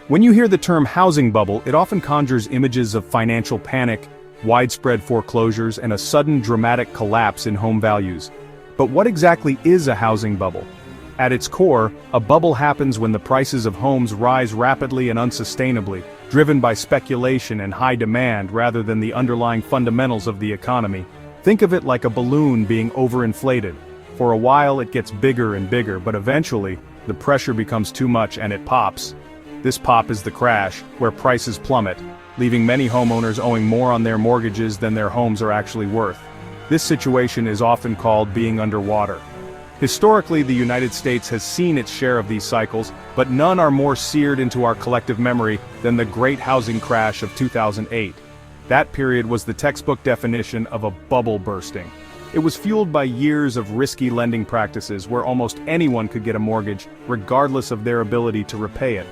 When you hear the term housing bubble, it often conjures images of financial panic, widespread foreclosures, and a sudden dramatic collapse in home values. But what exactly is a housing bubble? At its core, a bubble happens when the prices of homes rise rapidly and unsustainably, driven by speculation and high demand rather than the underlying fundamentals of the economy. Think of it like a balloon being overinflated. For a while it gets bigger and bigger, but eventually, the pressure becomes too much and it pops. This pop is the crash, where prices plummet, leaving many homeowners owing more on their mortgages than their homes are actually worth. This situation is often called being underwater. Historically, the United States has seen its share of these cycles, but none are more seared into our collective memory than the Great Housing Crash of 2008. That period was the textbook definition of a bubble bursting. It was fueled by years of risky lending practices where almost anyone could get a mortgage, regardless of their ability to repay it.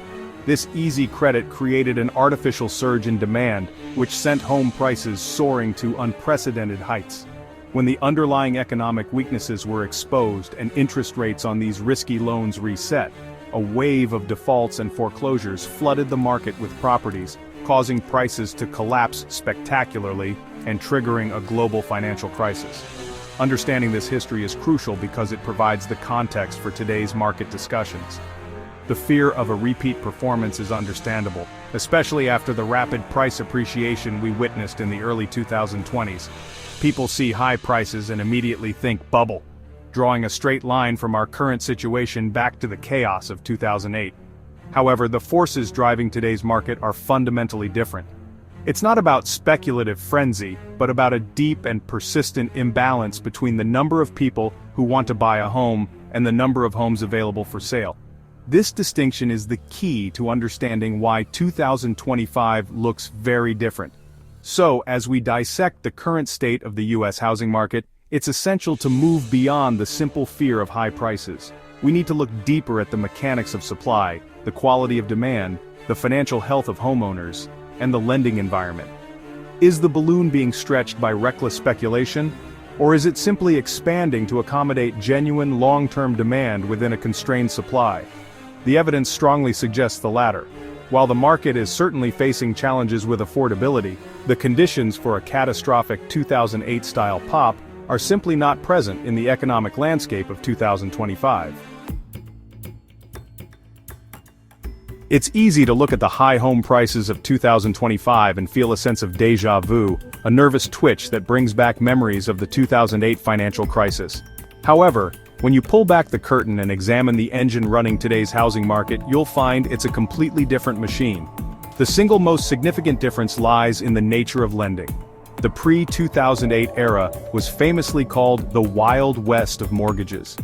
This easy credit created an artificial surge in demand, which sent home prices soaring to unprecedented heights. When the underlying economic weaknesses were exposed and interest rates on these risky loans reset, a wave of defaults and foreclosures flooded the market with properties, causing prices to collapse spectacularly and triggering a global financial crisis. Understanding this history is crucial because it provides the context for today's market discussions. The fear of a repeat performance is understandable, especially after the rapid price appreciation we witnessed in the early 2020s. People see high prices and immediately think bubble, drawing a straight line from our current situation back to the chaos of 2008. However, the forces driving today's market are fundamentally different. It's not about speculative frenzy, but about a deep and persistent imbalance between the number of people who want to buy a home and the number of homes available for sale. This distinction is the key to understanding why 2025 looks very different. So, as we dissect the current state of the U.S. housing market, it's essential to move beyond the simple fear of high prices. We need to look deeper at the mechanics of supply, the quality of demand, the financial health of homeowners, and the lending environment. Is the balloon being stretched by reckless speculation? Or is it simply expanding to accommodate genuine long-term demand within a constrained supply? The evidence strongly suggests the latter. While the market is certainly facing challenges with affordability, the conditions for a catastrophic 2008-style pop are simply not present in the economic landscape of 2025. It's easy to look at the high home prices of 2025 and feel a sense of déjà vu, a nervous twitch that brings back memories of the 2008 financial crisis. However, when you pull back the curtain and examine the engine running today's housing market, you'll find it's a completely different machine. The single most significant difference lies in the nature of lending. The pre-2008 era was famously called the Wild West of mortgages.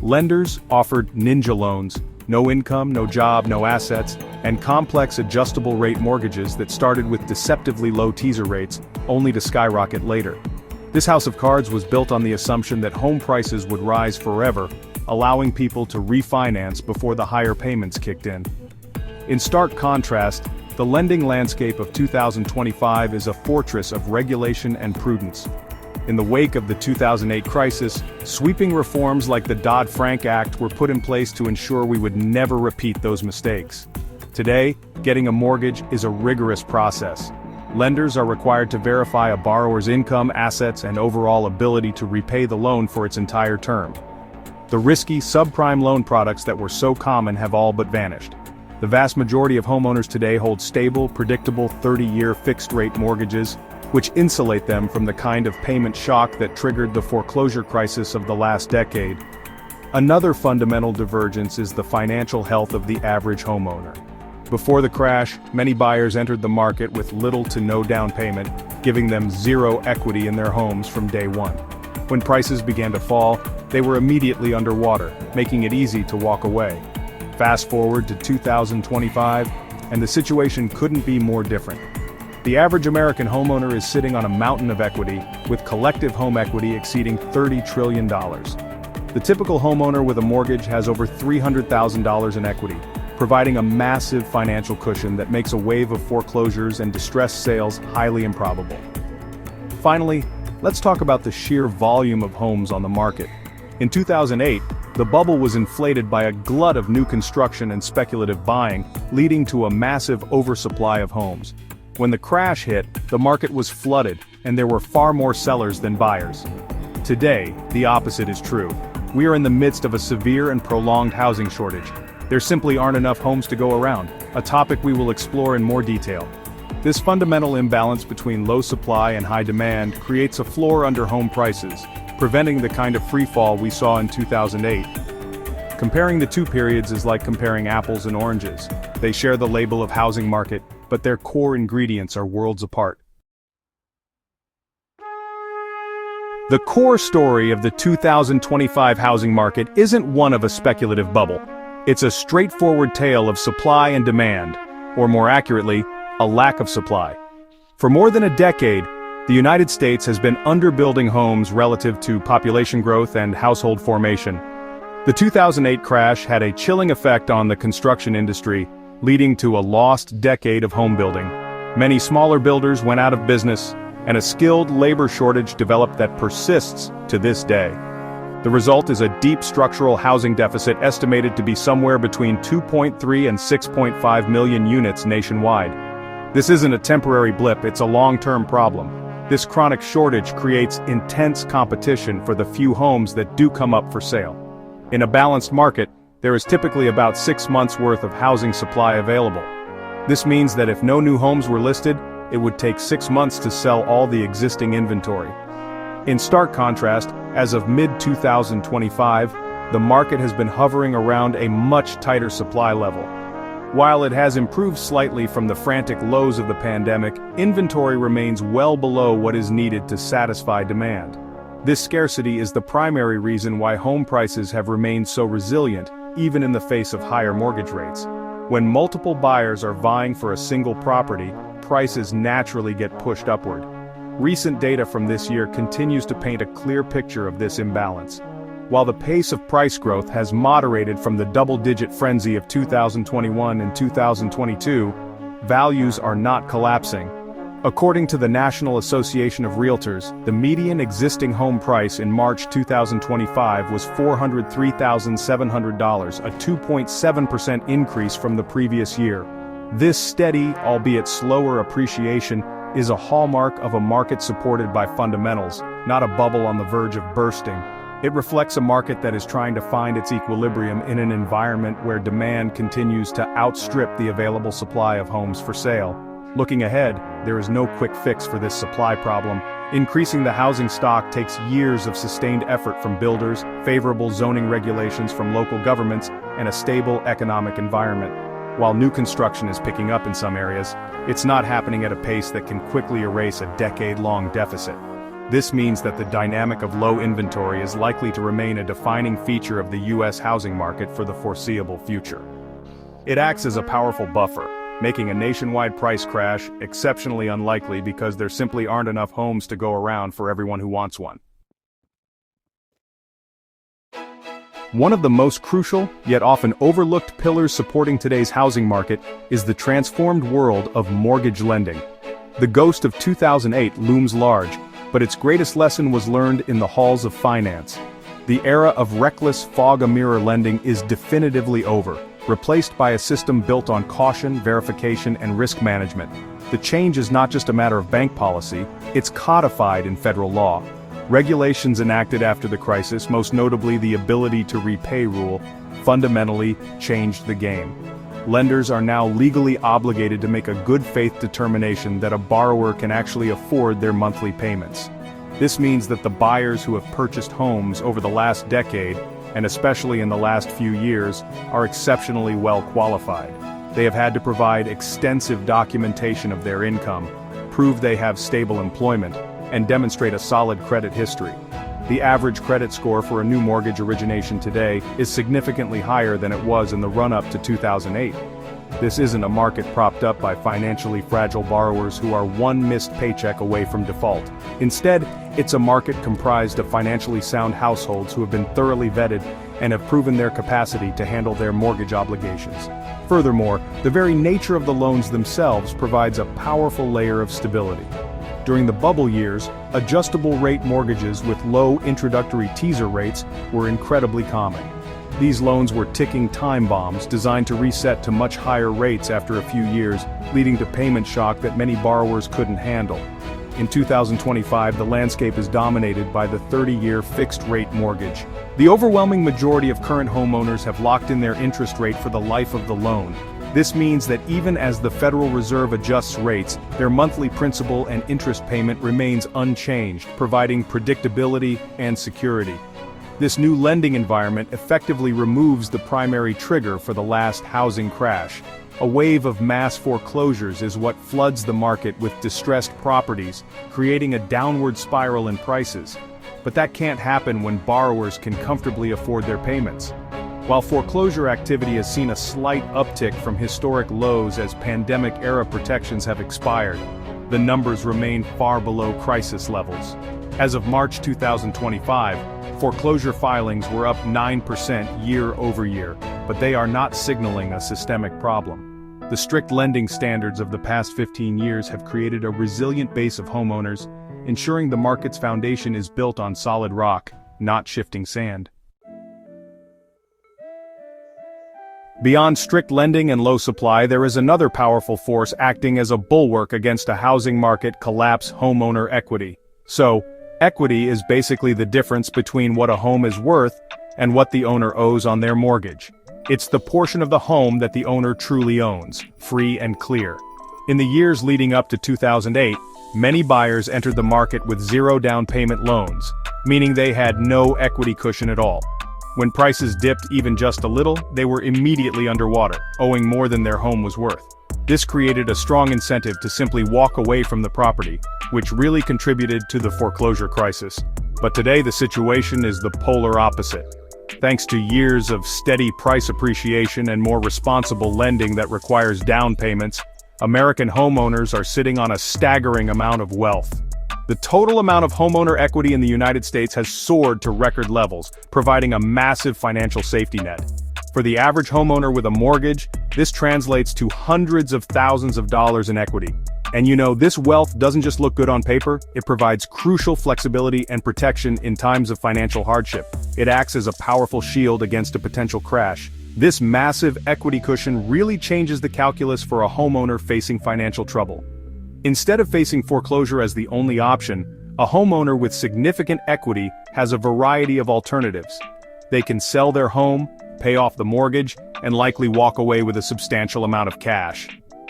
Lenders offered ninja loans, no income, no job, no assets, and complex adjustable rate mortgages that started with deceptively low teaser rates, only to skyrocket later. This house of cards was built on the assumption that home prices would rise forever, allowing people to refinance before the higher payments kicked in. In stark contrast, the lending landscape of 2025 is a fortress of regulation and prudence. In the wake of the 2008 crisis, sweeping reforms like the Dodd-Frank Act were put in place to ensure we would never repeat those mistakes. Today, getting a mortgage is a rigorous process. Lenders are required to verify a borrower's income, assets, and overall ability to repay the loan for its entire term. The risky subprime loan products that were so common have all but vanished. The vast majority of homeowners today hold stable, predictable 30-year fixed-rate mortgages, which insulate them from the kind of payment shock that triggered the foreclosure crisis of the last decade. Another fundamental divergence is the financial health of the average homeowner. Before the crash, many buyers entered the market with little to no down payment, giving them zero equity in their homes from day one. When prices began to fall, they were immediately underwater, making it easy to walk away. Fast forward to 2025, and the situation couldn't be more different. The average American homeowner is sitting on a mountain of equity, with collective home equity exceeding $30 trillion. The typical homeowner with a mortgage has over $300,000 in equity, providing a massive financial cushion that makes a wave of foreclosures and distressed sales highly improbable. Finally, let's talk about the sheer volume of homes on the market. In 2008, The bubble was inflated by a glut of new construction and speculative buying, leading to a massive oversupply of homes. When the crash hit, the market was flooded, and there were far more sellers than buyers. Today, the opposite is true. We are in the midst of a severe and prolonged housing shortage. There simply aren't enough homes to go around, a topic we will explore in more detail. This fundamental imbalance between low supply and high demand creates a floor under home prices, preventing the kind of free fall we saw in 2008. Comparing the two periods is like comparing apples and oranges. They share the label of housing market, but their core ingredients are worlds apart. The core story of the 2025 housing market isn't one of a speculative bubble. It's a straightforward tale of supply and demand, or more accurately, a lack of supply. For more than a decade, the United States has been underbuilding homes relative to population growth and household formation. The 2008 crash had a chilling effect on the construction industry, leading to a lost decade of home building. Many smaller builders went out of business, and a skilled labor shortage developed that persists to this day. The result is a deep structural housing deficit estimated to be somewhere between 2.3 and 6.5 million units nationwide. This isn't a temporary blip, it's a long-term problem. This chronic shortage creates intense competition for the few homes that do come up for sale. In a balanced market, there is typically about 6 months' worth of housing supply available. This means that if no new homes were listed, it would take 6 months to sell all the existing inventory. In stark contrast, as of mid-2025, the market has been hovering around a much tighter supply level. While it has improved slightly from the frantic lows of the pandemic, inventory remains well below what is needed to satisfy demand. This scarcity is the primary reason why home prices have remained so resilient, even in the face of higher mortgage rates. When multiple buyers are vying for a single property, prices naturally get pushed upward. Recent data from this year continues to paint a clear picture of this imbalance. While the pace of price growth has moderated from the double-digit frenzy of 2021 and 2022, values are not collapsing. According to the National Association of Realtors, the median existing home price in March 2025 was $403,700, a 2.7% increase from the previous year. This steady, albeit slower appreciation is a hallmark of a market supported by fundamentals, not a bubble on the verge of bursting. It reflects a market that is trying to find its equilibrium in an environment where demand continues to outstrip the available supply of homes for sale. Looking ahead, there is no quick fix for this supply problem. Increasing the housing stock takes years of sustained effort from builders, favorable zoning regulations from local governments, and a stable economic environment. While new construction is picking up in some areas, it's not happening at a pace that can quickly erase a decade-long deficit. This means that the dynamic of low inventory is likely to remain a defining feature of the U.S. housing market for the foreseeable future. It acts as a powerful buffer, making a nationwide price crash exceptionally unlikely because there simply aren't enough homes to go around for everyone who wants one. One of the most crucial, yet often overlooked pillars supporting today's housing market is the transformed world of mortgage lending. The ghost of 2008 looms large, but its greatest lesson was learned in the halls of finance. The era of reckless fog-a-mirror lending is definitively over, replaced by a system built on caution, verification, and risk management. The change is not just a matter of bank policy, it's codified in federal law. Regulations enacted after the crisis, most notably the ability to repay rule, fundamentally changed the game. Lenders are now legally obligated to make a good faith determination that a borrower can actually afford their monthly payments. This means that the buyers who have purchased homes over the last decade, and especially in the last few years, are exceptionally well qualified. They have had to provide extensive documentation of their income, prove they have stable employment, and demonstrate a solid credit history. The average credit score for a new mortgage origination today is significantly higher than it was in the run-up to 2008. This isn't a market propped up by financially fragile borrowers who are one missed paycheck away from default. Instead, it's a market comprised of financially sound households who have been thoroughly vetted and have proven their capacity to handle their mortgage obligations. Furthermore, the very nature of the loans themselves provides a powerful layer of stability. During the bubble years, adjustable-rate mortgages with low introductory teaser rates were incredibly common. These loans were ticking time bombs designed to reset to much higher rates after a few years, leading to payment shock that many borrowers couldn't handle. In 2025, the landscape is dominated by the 30-year fixed-rate mortgage. The overwhelming majority of current homeowners have locked in their interest rate for the life of the loan. This means that even as the Federal Reserve adjusts rates, their monthly principal and interest payment remains unchanged, providing predictability and security. This new lending environment effectively removes the primary trigger for the last housing crash. A wave of mass foreclosures is what floods the market with distressed properties, creating a downward spiral in prices. But that can't happen when borrowers can comfortably afford their payments. While foreclosure activity has seen a slight uptick from historic lows as pandemic-era protections have expired, the numbers remain far below crisis levels. As of March 2025, foreclosure filings were up 9% year over year, but they are not signaling a systemic problem. The strict lending standards of the past 15 years have created a resilient base of homeowners, ensuring the market's foundation is built on solid rock, not shifting sand. Beyond strict lending and low supply, there is another powerful force acting as a bulwark against a housing market collapse: homeowner equity. So, equity is basically the difference between what a home is worth and what the owner owes on their mortgage. It's the portion of the home that the owner truly owns, free and clear. In the years leading up to 2008, many buyers entered the market with zero down payment loans, meaning they had no equity cushion at all. When prices dipped even just a little, they were immediately underwater, owing more than their home was worth. This created a strong incentive to simply walk away from the property, which really contributed to the foreclosure crisis. But today the situation is the polar opposite. Thanks to years of steady price appreciation and more responsible lending that requires down payments, American homeowners are sitting on a staggering amount of wealth. The total amount of homeowner equity in the United States has soared to record levels, providing a massive financial safety net. For the average homeowner with a mortgage, this translates to hundreds of thousands of dollars in equity. And this wealth doesn't just look good on paper, it provides crucial flexibility and protection in times of financial hardship. It acts as a powerful shield against a potential crash. This massive equity cushion really changes the calculus for a homeowner facing financial trouble. Instead of facing foreclosure as the only option, a homeowner with significant equity has a variety of alternatives. They can sell their home, pay off the mortgage, and likely walk away with a substantial amount of cash.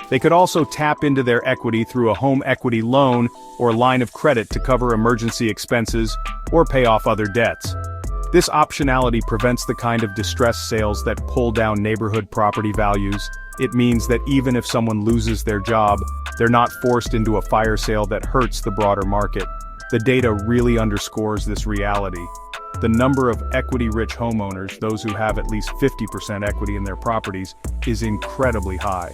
They could also tap into their equity through a home equity loan or line of credit to cover emergency expenses or pay off other debts. This optionality prevents the kind of distressed sales that pull down neighborhood property values. It means that even if someone loses their job, they're not forced into a fire sale that hurts the broader market. The data really underscores this reality. The number of equity-rich homeowners, those who have at least 50% equity in their properties, is incredibly high.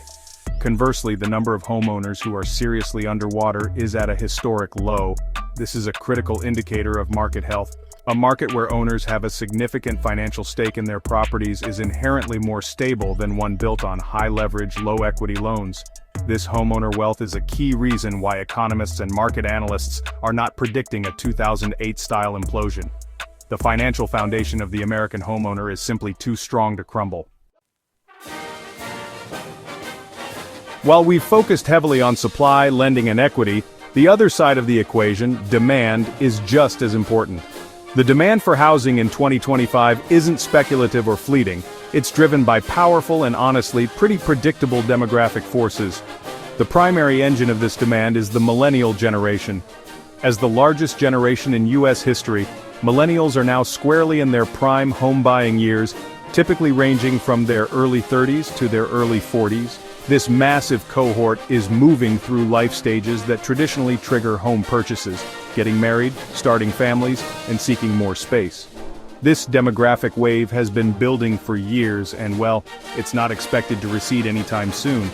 Conversely, the number of homeowners who are seriously underwater is at a historic low. This is a critical indicator of market health. A market where owners have a significant financial stake in their properties is inherently more stable than one built on high-leverage, low-equity loans. This homeowner wealth is a key reason why economists and market analysts are not predicting a 2008-style implosion. The financial foundation of the American homeowner is simply too strong to crumble. While we've focused heavily on supply, lending, and equity, the other side of the equation, demand, is just as important. The demand for housing in 2025 isn't speculative or fleeting. It's driven by powerful and honestly pretty predictable demographic forces. The primary engine of this demand is the millennial generation. As the largest generation in U.S. history, millennials are now squarely in their prime home-buying years, typically ranging from their early 30s to their early 40s. This massive cohort is moving through life stages that traditionally trigger home purchases, getting married, starting families, and seeking more space. This demographic wave has been building for years and, well, it's not expected to recede anytime soon.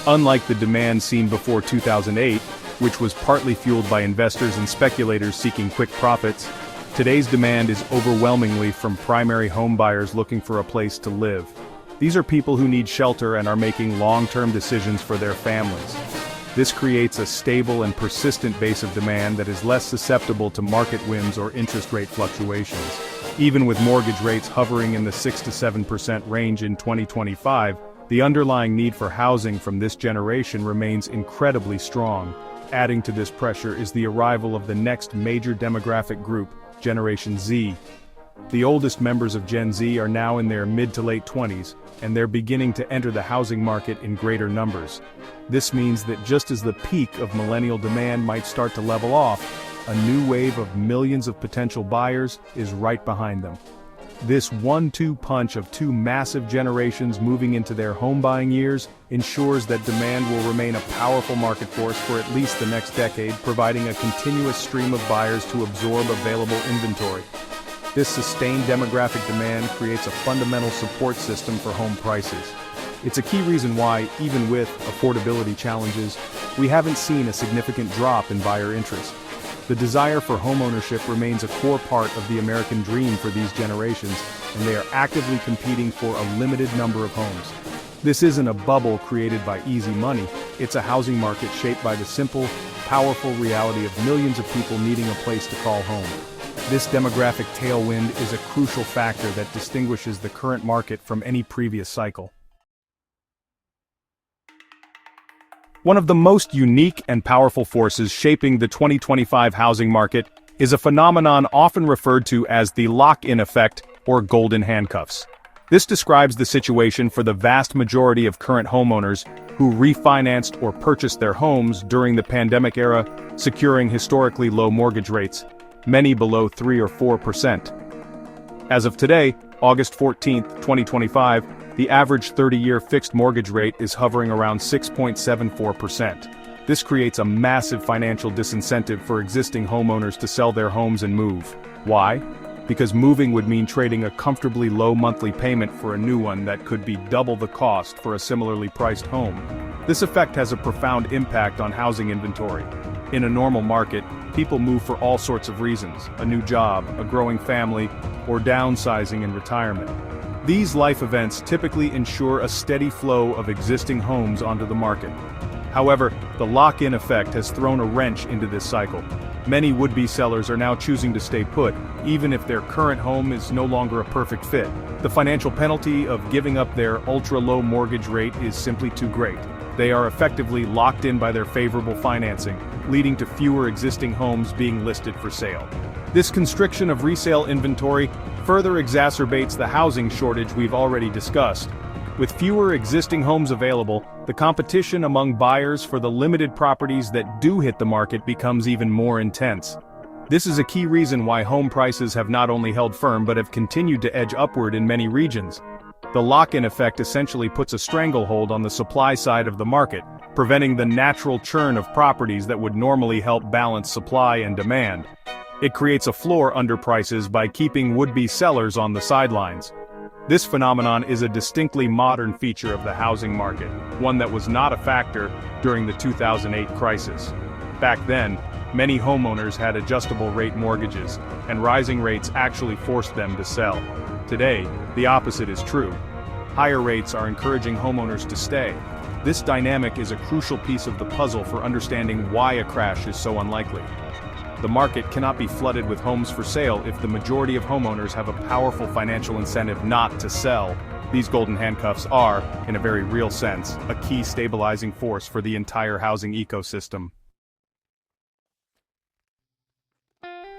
Unlike the demand seen before 2008, which was partly fueled by investors and speculators seeking quick profits, today's demand is overwhelmingly from primary home buyers looking for a place to live. These are people who need shelter and are making long-term decisions for their families. This creates a stable and persistent base of demand that is less susceptible to market whims or interest rate fluctuations. Even with mortgage rates hovering in the 6 to 7% range in 2025, the underlying need for housing from this generation remains incredibly strong. Adding to this pressure is the arrival of the next major demographic group, Generation Z. The oldest members of Gen Z are now in their mid to late 20s, and they're beginning to enter the housing market in greater numbers. This means that just as the peak of millennial demand might start to level off, a new wave of millions of potential buyers is right behind them. This one-two punch of two massive generations moving into their home-buying years ensures that demand will remain a powerful market force for at least the next decade, providing a continuous stream of buyers to absorb available inventory. This sustained demographic demand creates a fundamental support system for home prices. It's a key reason why, even with affordability challenges, we haven't seen a significant drop in buyer interest. The desire for homeownership remains a core part of the American dream for these generations, and they are actively competing for a limited number of homes. This isn't a bubble created by easy money, it's a housing market shaped by the simple, powerful reality of millions of people needing a place to call home. This demographic tailwind is a crucial factor that distinguishes the current market from any previous cycle. One of the most unique and powerful forces shaping the 2025 housing market is a phenomenon often referred to as the lock-in effect or golden handcuffs. This describes the situation for the vast majority of current homeowners who refinanced or purchased their homes during the pandemic era, securing historically low mortgage rates, many below 3 or 4%. As of today, August 14, 2025, the average 30-year fixed mortgage rate is hovering around 6.74%. This creates a massive financial disincentive for existing homeowners to sell their homes and move. Why? Because moving would mean trading a comfortably low monthly payment for a new one that could be double the cost for a similarly priced home. This effect has a profound impact on housing inventory. In a normal market, people move for all sorts of reasons: a new job, a growing family, or downsizing in retirement. These life events typically ensure a steady flow of existing homes onto the market. However, the lock-in effect has thrown a wrench into this cycle. Many would-be sellers are now choosing to stay put, even if their current home is no longer a perfect fit. The financial penalty of giving up their ultra-low mortgage rate is simply too great. They are effectively locked in by their favorable financing, leading to fewer existing homes being listed for sale. This constriction of resale inventory further exacerbates the housing shortage we've already discussed. With fewer existing homes available, the competition among buyers for the limited properties that do hit the market becomes even more intense. This is a key reason why home prices have not only held firm but have continued to edge upward in many regions. The lock-in effect essentially puts a stranglehold on the supply side of the market, preventing the natural churn of properties that would normally help balance supply and demand. It creates a floor under prices by keeping would-be sellers on the sidelines. This phenomenon is a distinctly modern feature of the housing market, one that was not a factor during the 2008 crisis. Back then, many homeowners had adjustable-rate mortgages, and rising rates actually forced them to sell. Today, the opposite is true. Higher rates are encouraging homeowners to stay. This dynamic is a crucial piece of the puzzle for understanding why a crash is so unlikely. The market cannot be flooded with homes for sale if the majority of homeowners have a powerful financial incentive not to sell. These golden handcuffs are, in a very real sense, a key stabilizing force for the entire housing ecosystem.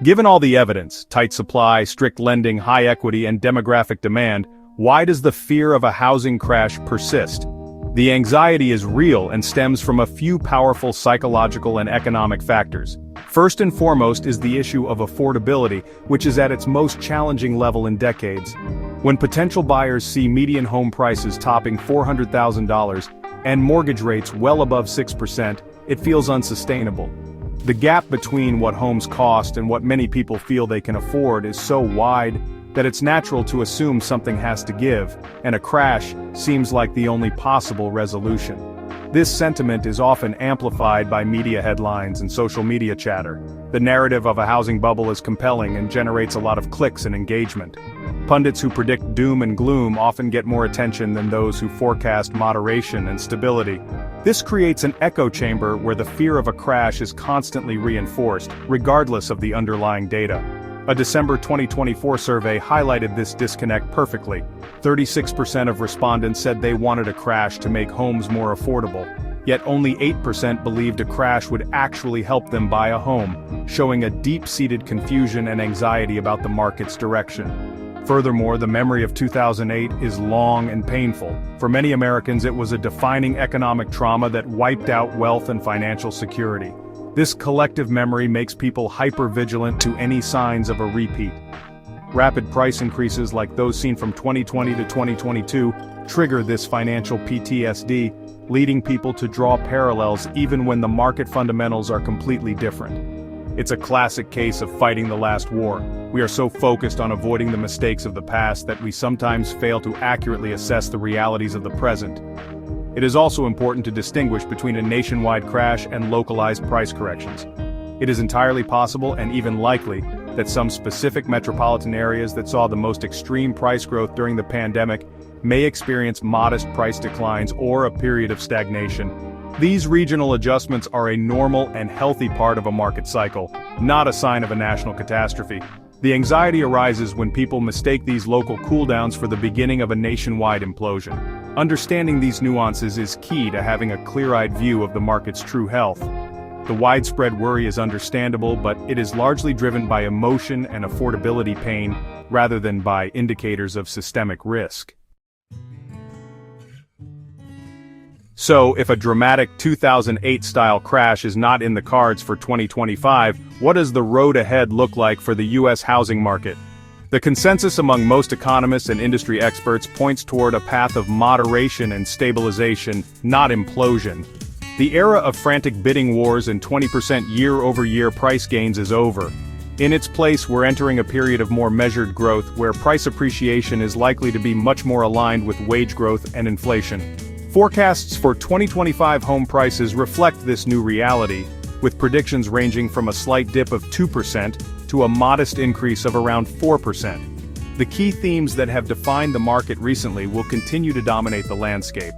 Given all the evidence, tight supply, strict lending, high equity, and demographic demand, why does the fear of a housing crash persist? The anxiety is real and stems from a few powerful psychological and economic factors. First and foremost is the issue of affordability, which is at its most challenging level in decades. When potential buyers see median home prices topping $400,000 and mortgage rates well above 6%, it feels unsustainable. The gap between what homes cost and what many people feel they can afford is so wide that it's natural to assume something has to give, and a crash seems like the only possible resolution. This sentiment is often amplified by media headlines and social media chatter. The narrative of a housing bubble is compelling and generates a lot of clicks and engagement. Pundits who predict doom and gloom often get more attention than those who forecast moderation and stability. This creates an echo chamber where the fear of a crash is constantly reinforced, regardless of the underlying data. A December 2024 survey highlighted this disconnect perfectly. 36% of respondents said they wanted a crash to make homes more affordable, yet only 8% believed a crash would actually help them buy a home, showing a deep-seated confusion and anxiety about the market's direction. Furthermore, the memory of 2008 is long and painful. For many Americans, it was a defining economic trauma that wiped out wealth and financial security. This collective memory makes people hyper-vigilant to any signs of a repeat. Rapid price increases like those seen from 2020 to 2022 trigger this financial PTSD, leading people to draw parallels even when the market fundamentals are completely different. It's a classic case of fighting the last war. We are so focused on avoiding the mistakes of the past that we sometimes fail to accurately assess the realities of the present. It is also important to distinguish between a nationwide crash and localized price corrections. It is entirely possible and even likely that some specific metropolitan areas that saw the most extreme price growth during the pandemic may experience modest price declines or a period of stagnation. These regional adjustments are a normal and healthy part of a market cycle, not a sign of a national catastrophe. The anxiety arises when people mistake these local cooldowns for the beginning of a nationwide implosion. Understanding these nuances is key to having a clear-eyed view of the market's true health. The widespread worry is understandable, but it is largely driven by emotion and affordability pain, rather than by indicators of systemic risk. So, if a dramatic 2008-style crash is not in the cards for 2025, what does the road ahead look like for the U.S. housing market? The consensus among most economists and industry experts points toward a path of moderation and stabilization, not implosion. The era of frantic bidding wars and 20% year-over-year price gains is over. In its place, we're entering a period of more measured growth where price appreciation is likely to be much more aligned with wage growth and inflation. Forecasts for 2025 home prices reflect this new reality, with predictions ranging from a slight dip of 2% to a modest increase of around 4%. The key themes that have defined the market recently will continue to dominate the landscape.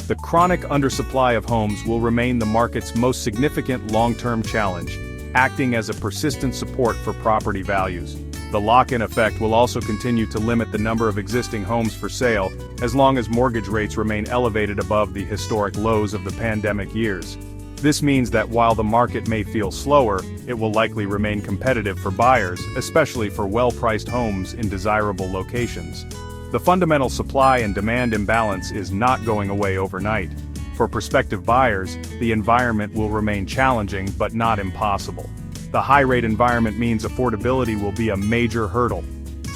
The chronic undersupply of homes will remain the market's most significant long-term challenge, acting as a persistent support for property values. The lock-in effect will also continue to limit the number of existing homes for sale, as long as mortgage rates remain elevated above the historic lows of the pandemic years. This means that while the market may feel slower, it will likely remain competitive for buyers, especially for well-priced homes in desirable locations. The fundamental supply and demand imbalance is not going away overnight. For prospective buyers, the environment will remain challenging but not impossible. The high-rate environment means affordability will be a major hurdle.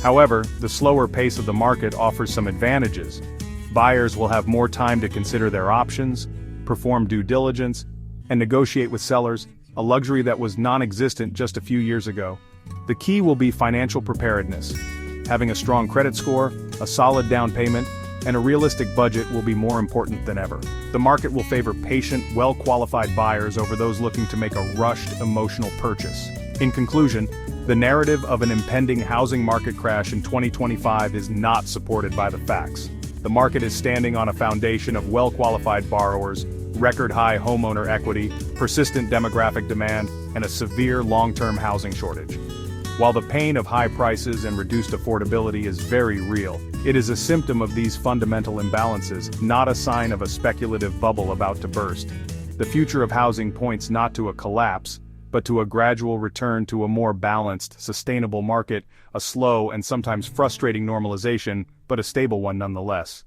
However, the slower pace of the market offers some advantages. Buyers will have more time to consider their options, perform due diligence, and negotiate with sellers, a luxury that was non-existent just a few years ago. The key will be financial preparedness. Having a strong credit score, a solid down payment, and a realistic budget will be more important than ever. The market will favor patient, well-qualified buyers over those looking to make a rushed, emotional purchase. In conclusion, the narrative of an impending housing market crash in 2025 is not supported by the facts. The market is standing on a foundation of well-qualified borrowers, record-high homeowner equity, persistent demographic demand, and a severe long-term housing shortage. While the pain of high prices and reduced affordability is very real, it is a symptom of these fundamental imbalances, not a sign of a speculative bubble about to burst. The future of housing points not to a collapse, but to a gradual return to a more balanced, sustainable market, a slow and sometimes frustrating normalization, but a stable one nonetheless.